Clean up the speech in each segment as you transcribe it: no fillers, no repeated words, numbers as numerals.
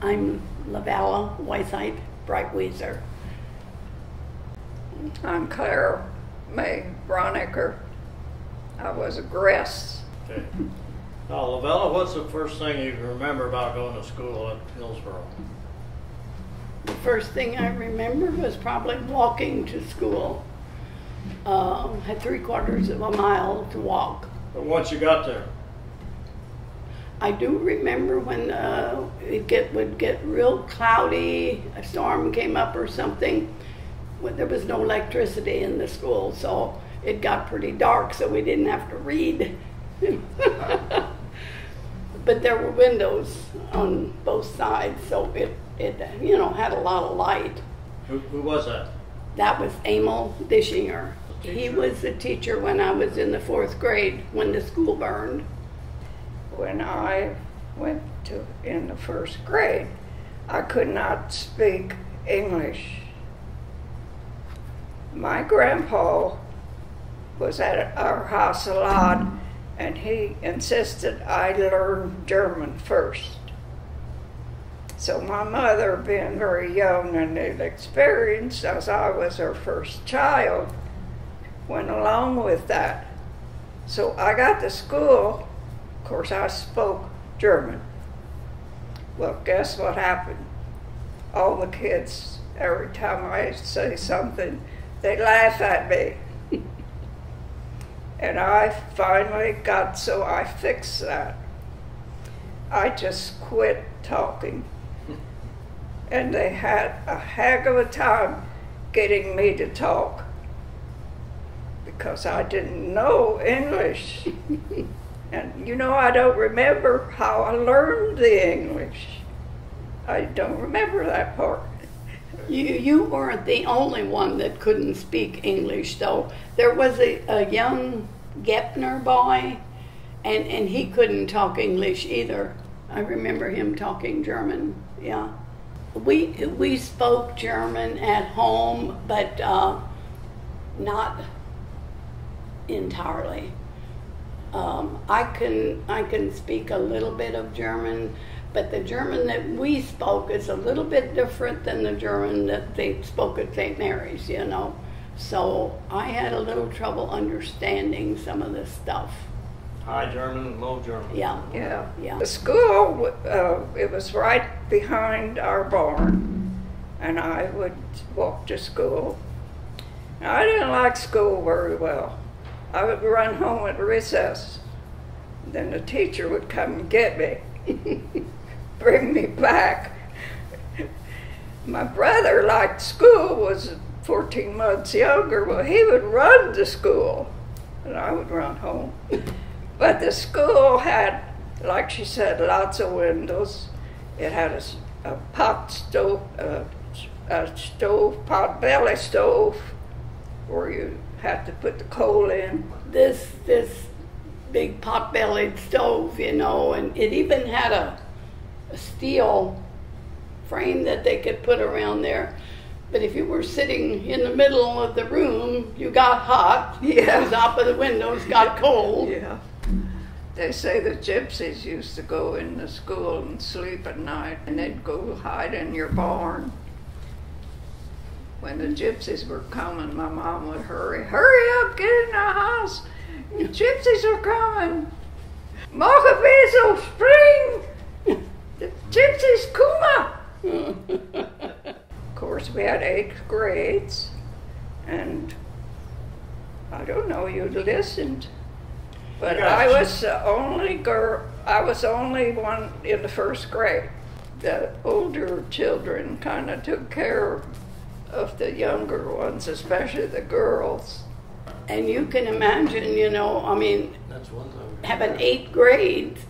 I'm Lovella, Whiteside, Brightweezer. I'm Clara May Broniker. I was a Gress. Okay. Now, Lovella, what's the first thing you can remember about going to school at Hillsboro? The first thing I remember was probably walking to school. Had 3/4 of a mile to walk. But once you got there? I do remember when would get real cloudy, a storm came up or something. When there was no electricity in the school, so it got pretty dark, so we didn't have to read. But there were windows on both sides, so it had a lot of light. Who was that? That was Emil Dischinger. He was the teacher when I was in the 4th grade when the school burned. When I went in the 1st grade, I could not speak English. My grandpa was at our house a lot, and he insisted I learn German first. So my mother, being very young and inexperienced, as I was her first child, went along with that. So I got to school. Of course, I spoke German. Well, guess what happened? All the kids, every time I say something, they laugh at me. And I finally so I fixed that. I just quit talking. And they had a heck of a time getting me to talk because I didn't know English. And I don't remember how I learned the English. I don't remember that part. You weren't the only one that couldn't speak English, though. There was a young Gepner boy, and he couldn't talk English either. I remember him talking German, yeah. We spoke German at home, but not entirely. I can speak a little bit of German, but the German that we spoke is a little bit different than the German that they spoke at St. Mary's, So I had a little trouble understanding some of this stuff. High German and low German. Yeah. The school, it was right behind our barn, and I would walk to school. I didn't like school very well. I would run home at recess. Then the teacher would come and get me, bring me back. My brother liked school, was 14 months younger. Well, he would run to school, and I would run home. But the school had, like she said, lots of windows. It had a pot stove, pot belly stove, where you had to put the coal in. This big pot-bellied stove, and it even had a steel frame that they could put around there. But if you were sitting in the middle of the room, you got hot. Yeah. The top of the windows got cold. Yeah. They say the gypsies used to go into school and sleep at night, and they'd go hide in your barn. When the gypsies were coming, my mom would hurry up, get in the house. The gypsies are coming. Mochabezo, spring! The gypsies kuma! Of course, we had 8 grades, and I don't know, you listened. But I was the only girl, I was the only one in the 1st grade. The older children kind of took care of the younger ones, especially the girls. And you can imagine, That's one thing. having 8 grades,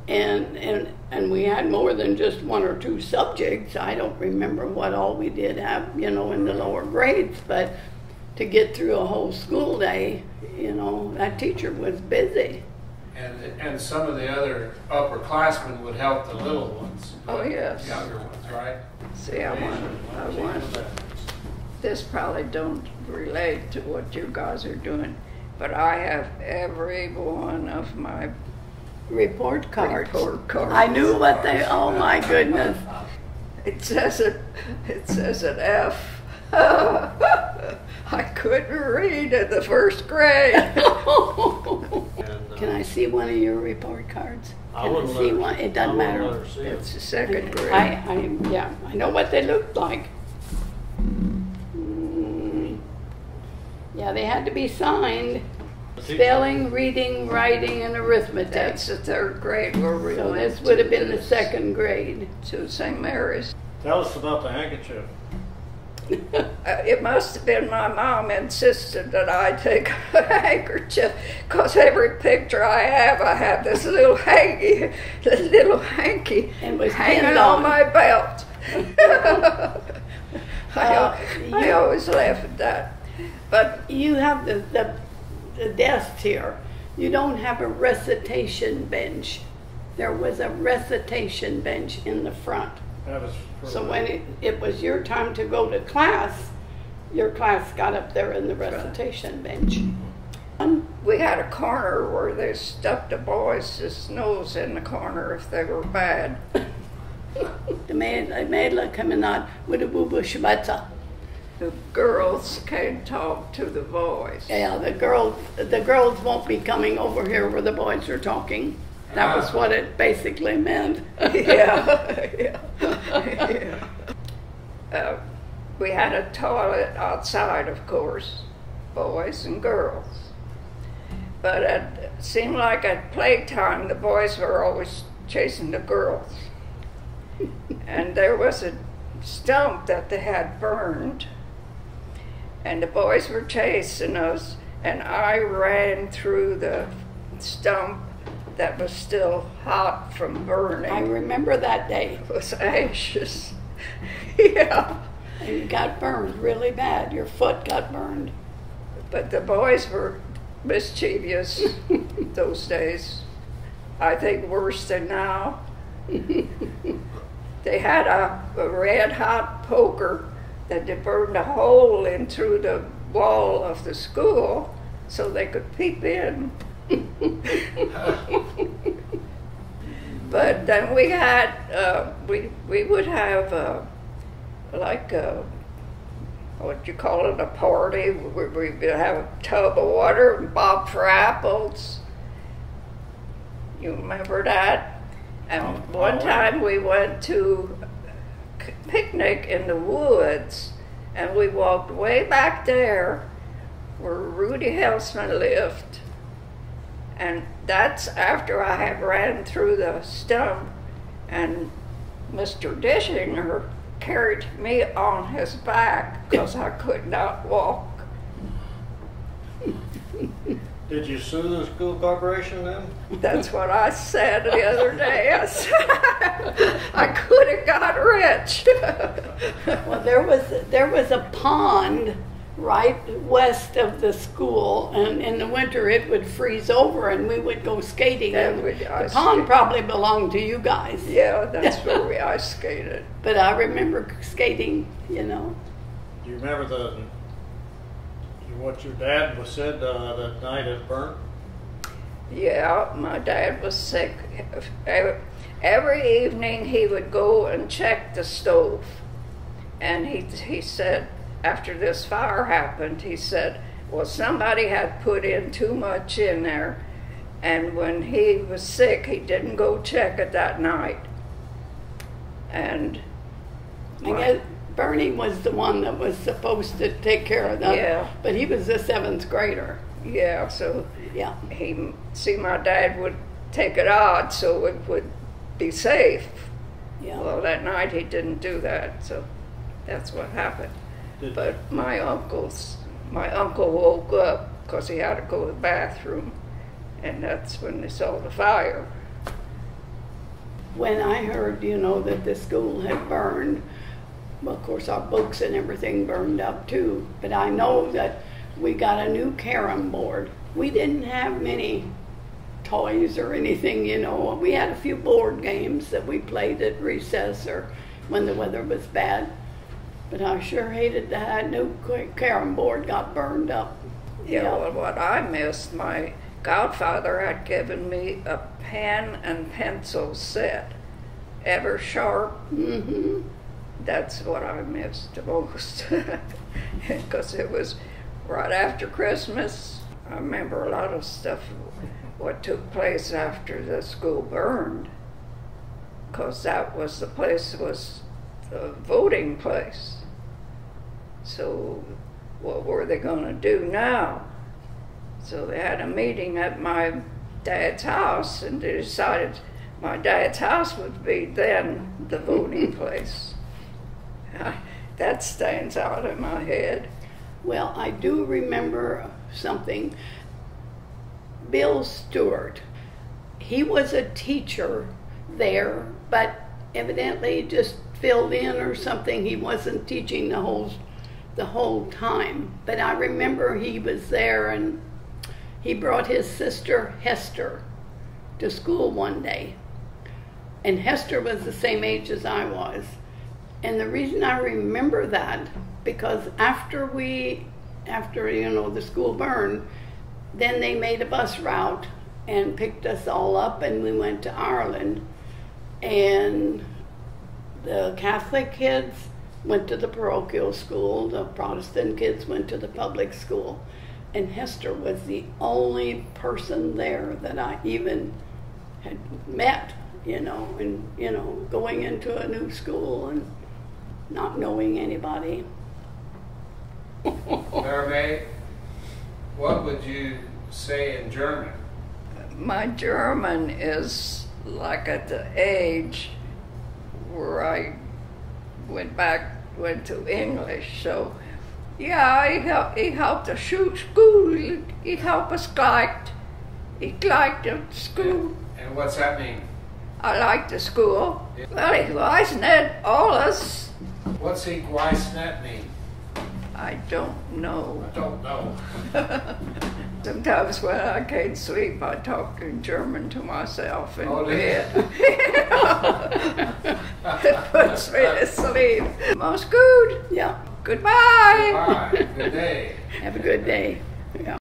and we had more than just 1 or 2 subjects. I don't remember what all we did have, in the lower grades, but to get through a whole school day, that teacher was busy. And some of the other upperclassmen would help the little ones. Oh, yes. Younger ones, right? See, I want. This probably don't relate to what you guys are doing, but I have every one of my Report cards. Report cards. I knew what they. Oh my goodness. It says an F. I couldn't read in the first grade. Can I see one of your report cards? I Can I wouldn't see let her- one? It doesn't I wouldn't matter. let her see it. It's the second grade. I know what they looked like. Yeah, they had to be signed. The teacher- Spelling, reading, writing, and arithmetic. That's the third grade where we So went. this would have to been the this- second grade. to St. Mary's. Tell us about the handkerchief. It must have been my mom insisted that I take a handkerchief, because every picture I have this little hanky It was hanging pinned on on. my belt. I You- always laugh at that. But You have the desks here. You don't have a recitation bench. There was a recitation bench in the front. That was for So when it was your time to go to class, your class got up there in the recitation bench. we had a corner where they stuck the boys' nose in the corner if they were bad. The mädlar coming out with a boo schmatzer. The girls came talk to the boys. Yeah, the girls won't be coming over here where the boys are talking. That was what it basically meant. Yeah. We had a toilet outside, of course, boys and girls. But it seemed like at playtime, the boys were always chasing the girls. And there was a stump that they had burned, and the boys were chasing us, and I ran through the stump that was still hot from burning. I remember that day. It was anxious. Yeah. And you got burned really bad. Your foot got burned. But the boys were mischievous those days. I think worse than now. They had a red hot poker that they burned a hole in through the wall of the school so they could peep in. But then we had, we would have what you call it, a party. We would have a tub of water and bob for apples. You remember that? And one time we went to a picnic in the woods, and we walked way back there where Rudy Helsman lived. And that's after I had ran through the stump, and Mr. Dishinger carried me on his back because I could not walk. Did you sue the school corporation then? That's what I said the other day. I said, I could have got rich. Well, there was a pond right west of the school, and in the winter it would freeze over and we would go skating. Yeah, And we the ice pond skate. probably belonged to you guys. Yeah, that's where we ice skated. But I remember skating, you know. Do you remember what your dad was said that night it burnt? Yeah, my dad was sick. Every evening he would go and check the stove. And he said, after this fire happened, he said, well, somebody had put in too much in there. And when he was sick, he didn't go check it that night. And I guess Bernie was the one that was supposed to take care of that. Yeah. But he was a 7th grader. yeah, so Yeah. my dad would take it out so it would be safe. Yeah. Well, that night he didn't do that, so that's what happened. Did- But my uncle woke up because he had to go to the bathroom, and that's when they saw the fire. When I heard, you know, that the school had burned, well, of course, our books and everything burned up too. But I know that we got a new carom board. We didn't have many toys or anything, you know. We had a few board games that we played at recess or when the weather was bad. But I sure hated that new carom board got burned up. Yeah, well, what I missed, my godfather had given me a pen and pencil set, ever sharp. Mm-hmm. That's what I missed the most, because it was right after Christmas. I remember a lot of stuff, what took place after the school burned, because that was the place, was the voting place. So what were they going to do now? So they had a meeting at my dad's house, and they decided my dad's house would be then the voting place. That stands out in my head. Well, I do remember something. Bill Stewart, he was a teacher there, but evidently just filled in or something. He wasn't teaching the whole time. But I remember he was there, and he brought his sister Hester to school one day. And Hester was the same age as I was. And the reason I remember that, because after the school burned, then they made a bus route and picked us all up, and we went to Ireland. And the Catholic kids went to the parochial school, the Protestant kids went to the public school. And Hester was the only person there that I even had met, and going into a new school and not knowing anybody. May, what would you say in German? My German is like at the age where I went to English. So, yeah, ich habe the school, ich habe es geliked. Ich liked the school. And what's that mean? I like the school. Yeah. Well, ich weiß nicht alles. What's ich weiß nicht mean? I don't know. I don't know. Sometimes when I can't sleep, I talk in German to myself in Oh, bed. It puts me to sleep. Mach's gut. Yeah. Goodbye. Bye. Good day. Have a good day. Yeah.